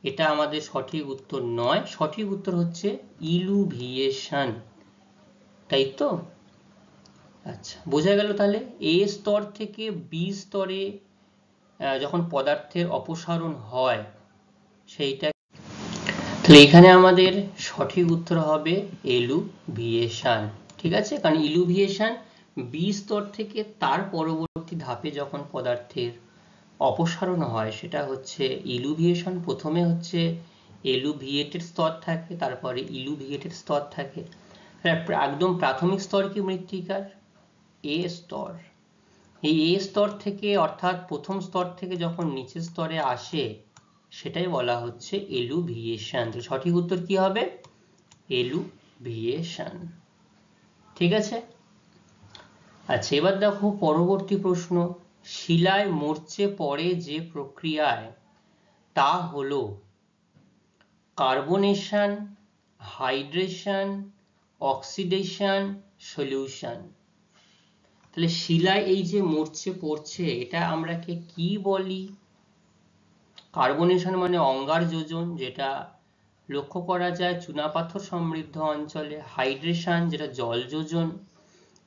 এটা আমাদের সঠিক উত্তর নয়, সঠিক উত্তর হচ্ছে ইলুভিয়েশন, তাই তো। আচ্ছা বোঝা গেল তাহলে এ স্তর থেকে বি স্তরে যখন পদার্থের অপসারণ হয় সেইটা, তাহলে এখানে আমাদের সঠিক উত্তর হবে এলুভিয়েশন। ঠিক আছে, কারণ ইলুভিয়েশন বি স্তর থেকে তার পরবর্তী ধাপে যখন পদার্থের অপসারণ হয় সেটা হচ্ছে ইলুভিয়েশন। প্রথমে হচ্ছে এলুভিয়েটেড স্তর থাকে, তারপরে ইলুভিয়েটেড স্তর থাকে। একদম প্রাথমিক স্তর কি মৃত্তিকার, এ স্তর। এই এ স্তর থেকে অর্থাৎ প্রথম স্তর থেকে যখন নিচের স্তরে আসে সেটাই বলা হচ্ছে এলুভিয়েশন। সঠিক উত্তর কি হবে, এলুভিয়েশন। ঠিক আছে, আচ্ছা এবার দেখো পরবর্তী প্রশ্ন, শিলায় মরচে পড়ে যে প্রক্রিয়ায়, তা হলো কার্বনেশন, হাইড্রেশন, অক্সিডেশন, সলিউশন। তাহলে শিলায় এই যে মরচে পড়ছে এটা আমরা কি বলি, কার্বনেশন মানে অঙ্গার যোজন, যেটা লক্ষ্য করা যায় চুনাপাথর সমৃদ্ধ অঞ্চলে, হাইড্রেশন যেটা জল যোজন,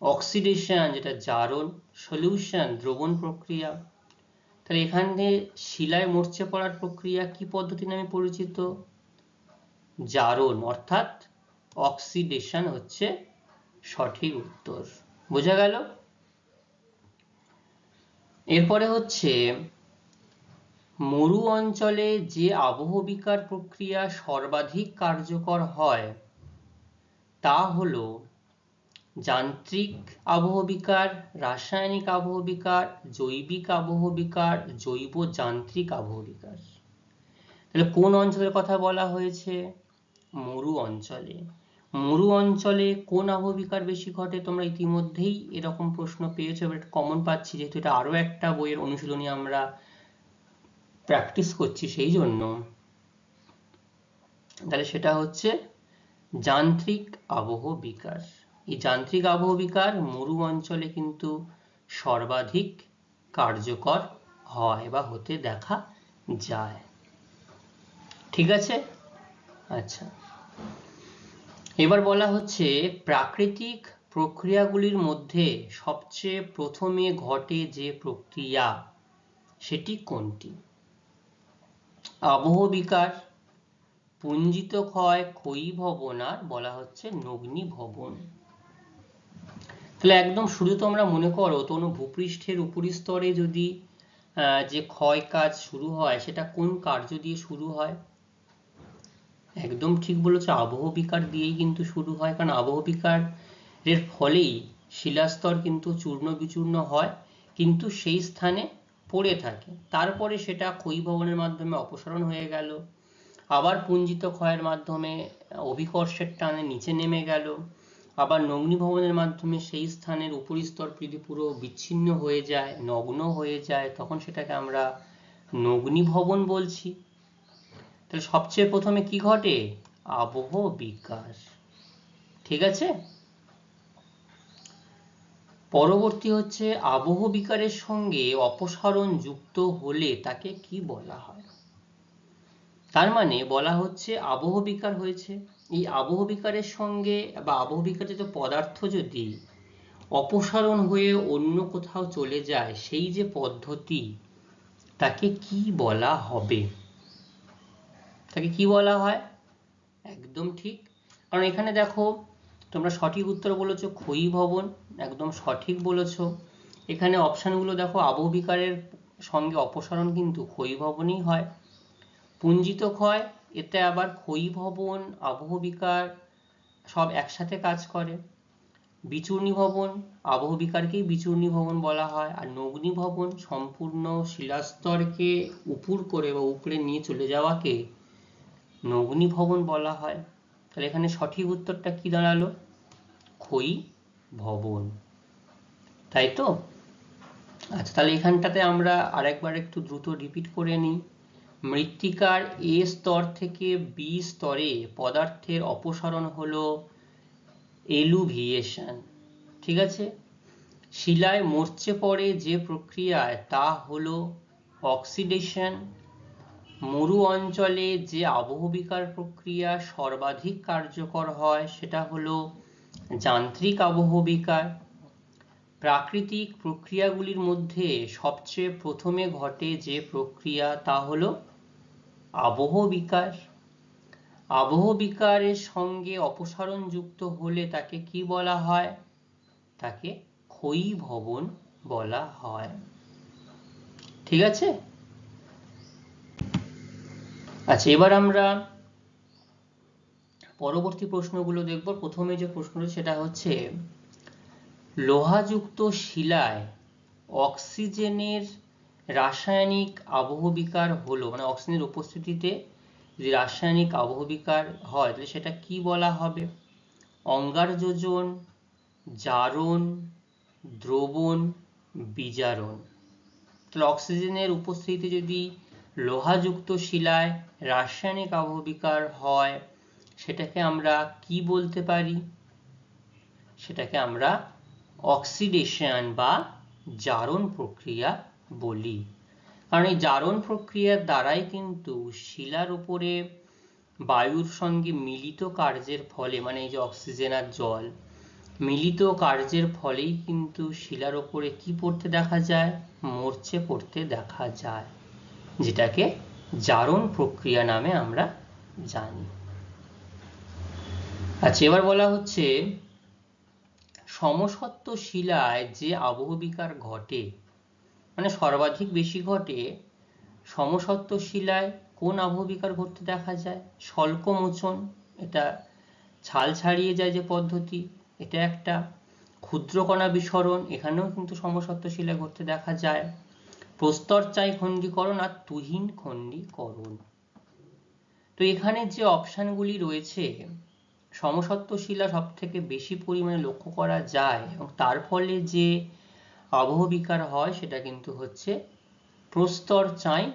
অক্সিডেশন যেটা জারণ, সলিউশন দ্রবণ প্রক্রিয়া। তাহলে এখানে শিলায় মরচে পড়ার প্রক্রিয়া কি পদ্ধতি নামে পরিচিত, জারণ অর্থাৎ অক্সিডেশন হচ্ছে সঠিক উত্তর। বোঝা গেল। এরপরে হচ্ছে মরু অঞ্চলে যে আবহবিকার প্রক্রিয়া সর্বাধিক কার্যকর হয় তা হলো যান্ত্রিক আবহবিকার, রাসায়নিক আবহবিকার, জৈবিক আবহবিকার, জৈব যান্ত্রিক আবহবিকার। তাহলে কোন অঞ্চলের কথা বলা হয়েছে? মরু অঞ্চলে। মরু অঞ্চলে কোন আবহবিকার বেশি ঘটে? তোমরা ইতিমধ্যেই এরকম প্রশ্ন পেয়েছো, এবার কমন পাচ্ছি যেহেতু এটা আরো একটা বইয়ের অনুশীলনী আমরা প্র্যাকটিস করছি সেই জন্য। তাহলে সেটা হচ্ছে যান্ত্রিক আবহবিকার। এই যান্ত্রিক আবহবিকার মরু অঞ্চলে কিন্তু সর্বাধিক কার্যকর হয় বা হতে দেখা যায়। ঠিক আছে? আচ্ছা, এবার বলা হচ্ছে প্রাকৃতিক প্রক্রিয়াগুলির মধ্যে সবচেয়ে প্রথমে ঘটে যে প্রক্রিয়া সেটি কোনটি? আবহবিকার, পুঞ্জিত ক্ষয়, ক্ষয়ীভবন, আর বলা হচ্ছে নগ্নীভবন। তাহলে একদম শুরু তোমরা মনে করো কোনো ভূপৃষ্ঠের উপরিস্তরে যদি যে ক্ষয় কাজ শুরু হয় সেটা কোন কার্য দিয়ে শুরু হয়? একদম ঠিক বলেছো, আবহবিকার দিয়েই কিন্তু শুরু হয়, কারণ আবহবিকার এর ফলেই শিলাস্তর কিন্তু চূর্ণ বিচূর্ণ হয়, কিন্তু সেই স্থানে পড়ে থাকে। তারপরে সেটা ক্ষয়ীভবনের মাধ্যমে অপসারণ হয়ে গেল, আবার পুঞ্জিত ক্ষয়ের মাধ্যমে অভিকর্ষের টানে নিচে নেমে গেল, আবার নগ্নীভবনের মাধ্যমে সেই স্থানের উপরিস্তর যদি পুরো বিচ্ছিন্ন হয়ে যায়, নগ্ন হয়ে যায়, তখন সেটাকে আমরা নগ্নীভবন বলছি। তাহলে সবচেয়ে প্রথমে কি ঘটে? আবহবিকার। ঠিক আছে? পরবর্তী হচ্ছে আবহবিকারের সঙ্গে অপসারণ যুক্ত হলে তাকে কি বলা হয়? তার মানে বলা হচ্ছে আবহবিকার হয়েছে, এই আবহবিকারের সঙ্গে বা আবহবিকারিত পদার্থ যদি অপসারণ হয়ে অন্য কোথাও চলে যায়, সেই যে পদ্ধতি তাকে কি বলা হবে? তাকে কি বলা হয়? একদম ঠিক, কারণ এখানে দেখো তোমরা সঠিক উত্তর বলেছো ক্ষয়ীভবন, একদম সঠিক বলেছো। এখানে অপশানগুলো দেখো, আবহবিকারের সঙ্গে অপসারণ কিন্তু ক্ষয়ীভবনই হয়। পুঞ্জিত ক্ষয়, এতে আবার ক্ষয়ীভবন, আবহবিকার সব একসাথে কাজ করে। বিচূর্ণীভবন, আবহবিকারকেই বিচূর্ণীভবন বলা হয়। আর নগ্নীভবন, সম্পূর্ণ শিলাস্তরকে উপর করে বা উপরে নিয়ে চলে যাওয়াকে নগ্নীভবন বলা হয়। তাহলে এখানে সঠিক উত্তরটা কি দাঁড়ালো? ক্ষয়ীভবন, তাই তো? আচ্ছা, তাহলে এখানটাতে আমরা আরেকবার একটু দ্রুত রিপিট করে নিই। মৃত্তিকার এ স্তর থেকে বি স্তরে পদার্থের অপসারণ হলো এলুভিয়েশন। ঠিক আছে? শিলায় মরচে পড়ে যে প্রক্রিয়ায় তা হলো অক্সিডেশন। মরু অঞ্চলে যে আবহবিকার প্রক্রিয়া সর্বাধিক কার্যকর হয় সেটা হলো যান্ত্রিক আবহবিকার। প্রাকৃতিক প্রক্রিয়াগুলির মধ্যে সবচেয়ে প্রথমে ঘটে যে প্রক্রিয়া তা হলো আবহবিকার। আবহবিকারের সঙ্গে অপসারণ যুক্ত হলে তাকে কি বলা হয়? তাকে ক্ষয়ীভবন বলা হয়। ঠিক আছে? আচ্ছা, এবার আমরা পরবর্তী প্রশ্নগুলো দেখব। প্রথমে যে প্রশ্নটা সেটা হচ্ছে লোহাযুক্ত শিলায় অক্সিজেনের রাসায়নিক আবহবিকার হলো, মানে অক্সিজেনের উপস্থিতিতে যদি রাসায়নিক আবহবিকার হয় তাহলে সেটা কি বলা হবে? অঙ্গারযোজন, জারণ, দ্রবণ, বিজারণ। তাহলে অক্সিজেনের উপস্থিতিতে যদি লোহাযুক্ত শিলায় রাসায়নিক আবহবিকার হয় সেটাকে আমরা কি বলতে পারি? সেটাকে আমরা অক্সিডেশন বা জারণ প্রক্রিয়া বলি। কারণ এই জারণ প্রক্রিয়ার দ্বারাই কিন্তু শিলার উপরে বায়ুর সঙ্গে মিলিত কার্যের ফলে, মানে এই যে অক্সিজেন আর জল মিলিত কার্যের ফলেই কিন্তু শিলার উপরে কি পড়তে দেখা যায়? মরচে পড়তে দেখা যায়, যেটাকে জারণ প্রক্রিয়া নামে আমরা জানি। আচ্ছা, এবার বলা হচ্ছে সমসত্ব শিলায় যে আবহবিকার ঘটে, মানে সর্বাধিক বেশি ঘটে সমসত্ব শিলায় কোন আবহবিকার ঘটতে দেখা যায়? স্বল্পমোচন, এটা ছাল ছাড়িয়ে যায় যে পদ্ধতি, এটা একটা। ক্ষুদ্রকণা বিসরণ, এখানেও কিন্তু সমসত্ব শিলা ঘটতে দেখা যায়। প্রস্তরচায়ী খণ্ডীকরণ আর তুহিন খণ্ডীকরণ। তো এখানে যে অপশনগুলি রয়েছে, সমসত্ব শিলা সব থেকে বেশি পরিমাণে লক্ষ্য করা যায় এবং তার ফলে যে আবহবিকার হয় সেটা কিন্তু হচ্ছে প্রস্তরচায়ী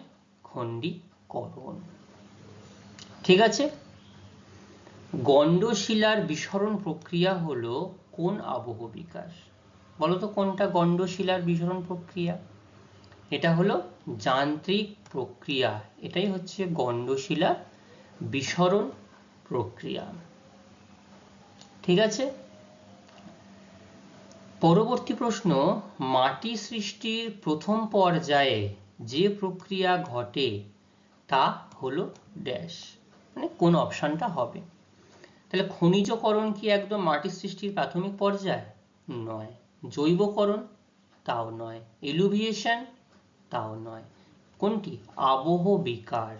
খণ্ডীকরণ। ঠিক আছে। গণ্ডশিলার বিসরণ প্রক্রিয়া হলো কোন আবহবিকার? বলতো কোনটা গণ্ডশিলার বিসরণ প্রক্রিয়া? এটা হলো যান্ত্রিক প্রক্রিয়া, এটাই হচ্ছে গণ্ডশিলার বিসরণ প্রক্রিয়া। ঠিক আছে। পরবর্তী প্রশ্ন, মাটি সৃষ্টির প্রথম পর্যায়ে যে প্রক্রিয়া ঘটে তা হলো ড্যাশ, মানে কোন অপশনটা হবে? তাহলে খনিজকরণ কি একদম মাটি সৃষ্টির প্রাথমিক পর্যায়? নয়। জৈবকরণ? তাও নয়। এলুভিয়েশন? তাও নয়। কোনটি? আবহবিকার।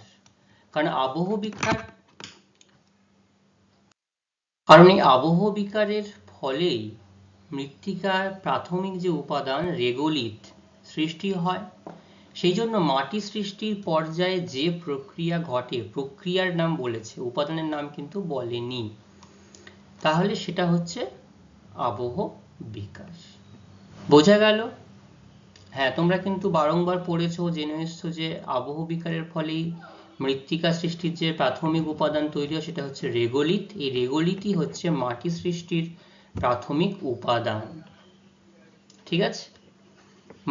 কারণ এই আবহবিকারের ফলেই মৃত্তিকার প্রাথমিক যে উপাদান রেগোলিথ সৃষ্টি হয়। সেই জন্য মাটি সৃষ্টির পর্যায়ে যে প্রক্রিয়া ঘটে, প্রক্রিয়ার নাম বলেছে, উপাদানের নাম কিন্তু বলেনি, তাহলে সেটা হচ্ছে আবহবিকার। বোঝা গেল? হ্যাঁ, তোমরা কিন্তু বারংবার পড়েছো, জেনে এসছো যে আবহবিকারের ফলেই মৃত্তিকা সৃষ্টির যে প্রাথমিক উপাদান তৈরি হয় সেটা হচ্ছে রেগোলিথ। এই রেগোলিথই হচ্ছে মাটি সৃষ্টির প্রাথমিক উপাদান। ঠিক আছে।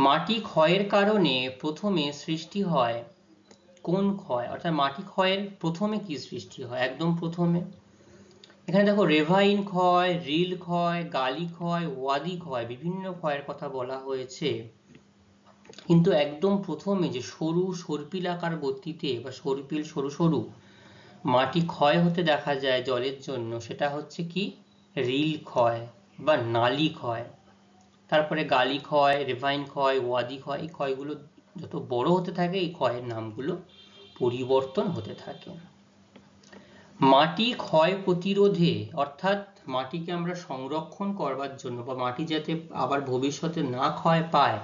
মাটি ক্ষয়ের কারণে প্রথমে সৃষ্টি হয় কোন ক্ষয়? অর্থাৎ মাটি ক্ষয়ের প্রথমে কি সৃষ্টি হয়? একদম প্রথমে এখানে দেখো রেভাইন ক্ষয়, রিল ক্ষয়, গালি ক্ষয়, ওয়াদি ক্ষয়, বিভিন্ন ক্ষয়ের কথা বলা হয়েছে। কিন্তু একদম প্রথমে যে সরু সর্পিলাকার গতিতে বা সর্পিল সরু সরু মাটি ক্ষয় হতে দেখা যায় জলের জন্য, সেটা হচ্ছে কি? রিল ক্ষয় বা নালি ক্ষয়। তারপরে গালি ক্ষয়, রেভাইন ক্ষয়, ওয়াদি ক্ষয়। এই ক্ষয়গুলো যত বড় হতে থাকে এই ক্ষয়ের নামগুলো পরিবর্তন হতে থাকে। মাটি ক্ষয় প্রতিরোধে, অর্থাৎ মাটিকে আমরা সংরক্ষণ করবার জন্য বা মাটি যাতে আবার ভবিষ্যতে না ক্ষয় পায়,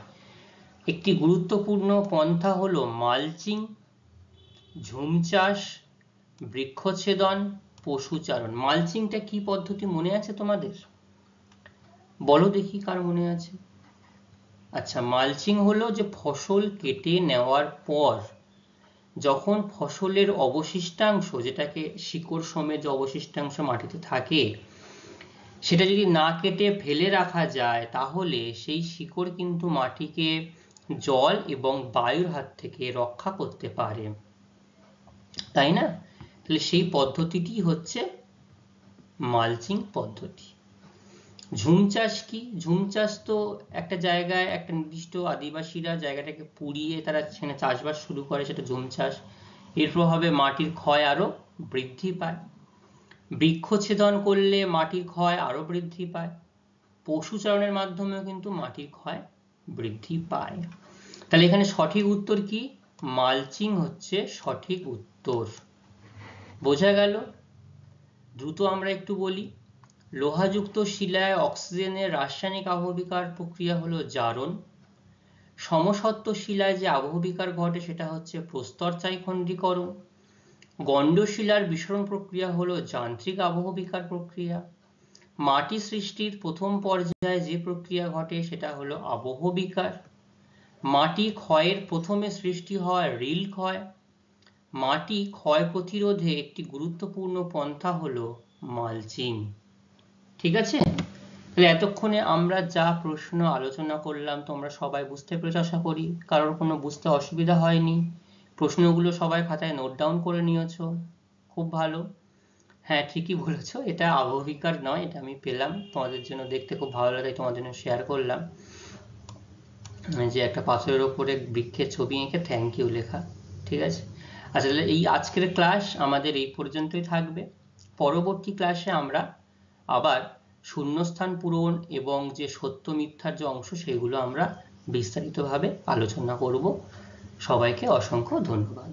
একটি গুরুত্বপূর্ণ পন্থা হলো মালচিং, ঝুম চাষ, বৃক্ষছেদন, পশুচারণ। মালচিংটা কি পদ্ধতি মনে আছে তোমাদের? বলো দেখি কার মনে আছে। আচ্ছা, মালচিং হলো যে ফসল কেটে নেওয়ার পর যখন ফসলের অবশিষ্টাংশ, যেটাকে শিকড় সমেত যে অবশিষ্টাংশ মাটিতে থাকে, সেটা যদি না কেটে ফেলে রাখা যায় তাহলে সেই শিকড় কিন্তু মাটিকে জল এবং বায়ুর হাত থেকে রক্ষা করতে পারে, তাই না? তাহলে সেই পদ্ধতিটি হচ্ছে মালচিং পদ্ধতি। ঝুম চাষ কি? ঝুম চাষ তো একটা জায়গায় একটা নির্দিষ্ট আদিবাসীরা জায়গাটাকে পুড়িয়ে তারা সেখানে চাষবাস শুরু করে, সেটা ঝুম চাষ। এর প্রভাবে মাটির ক্ষয় আরো বৃদ্ধি পায়। বৃক্ষছেদন করলে মাটির ক্ষয় আরো বৃদ্ধি পায়। পশুচারণের মাধ্যমেও কিন্তু মাটির ক্ষয় বৃদ্ধি পায়। তাহলে এখানে সঠিক উত্তর কি? মালচিং হচ্ছে সঠিক উত্তর। বোঝা গেল? দ্রুত আমরা একটু বলি। লোহাযুক্ত শিলায় অক্সিজেনের রাসায়নিক আবহবিকার প্রক্রিয়া হলো জারণ। সমসত্ব শিলায় যে আবহবিকার ঘটে সেটা হচ্ছে প্রস্তরচায়ী খণ্ডীকরণ। গণ্ডশিলার বিসরণ প্রক্রিয়া হলো যান্ত্রিক আবহবিকার প্রক্রিয়া। মাটি সৃষ্টির প্রথম পর্যায়ে যে প্রক্রিয়া ঘটে সেটা হলো আবহবিকার। মাটি ক্ষয়ের প্রথমে সৃষ্টি হয় রিল ক্ষয়। মাটি ক্ষয় প্রতিরোধে একটি গুরুত্বপূর্ণ পন্থা হলো মালচিং। ঠিক আছে। তাহলে এতক্ষণে আমরা যা প্রশ্ন আলোচনা করলাম তোমরা সবাই বুঝতে পেরেছো আশা করি। কারোর কোনো বুঝতে অসুবিধা হয়নি? প্রশ্নগুলো সবাই খাতায় নোট ডাউন করে নিয়েছো? খুব ভালো। হ্যাঁ, ঠিকই বলেছো, এটা আবহবিকার নয়, এটা আমি পেলাম তোমাদের জন্য, দেখতে খুব ভালো লাগে, তোমাদের জন্য শেয়ার করলাম। যে একটা পাথরের ওপরে বৃক্ষের ছবি এঁকে থ্যাংক ইউ লেখা। ঠিক আছে। আচ্ছা, তাহলে এই আজকের ক্লাস আমাদের এই পর্যন্তই থাকবে। পরবর্তী ক্লাসে আমরা আবার শূন্যস্থান পূরণ এবং যে সত্য মিথ্যার যে অংশ সেগুলো আমরা বিস্তারিতভাবে আলোচনা করব। সবাইকে অসংখ্য ধন্যবাদ।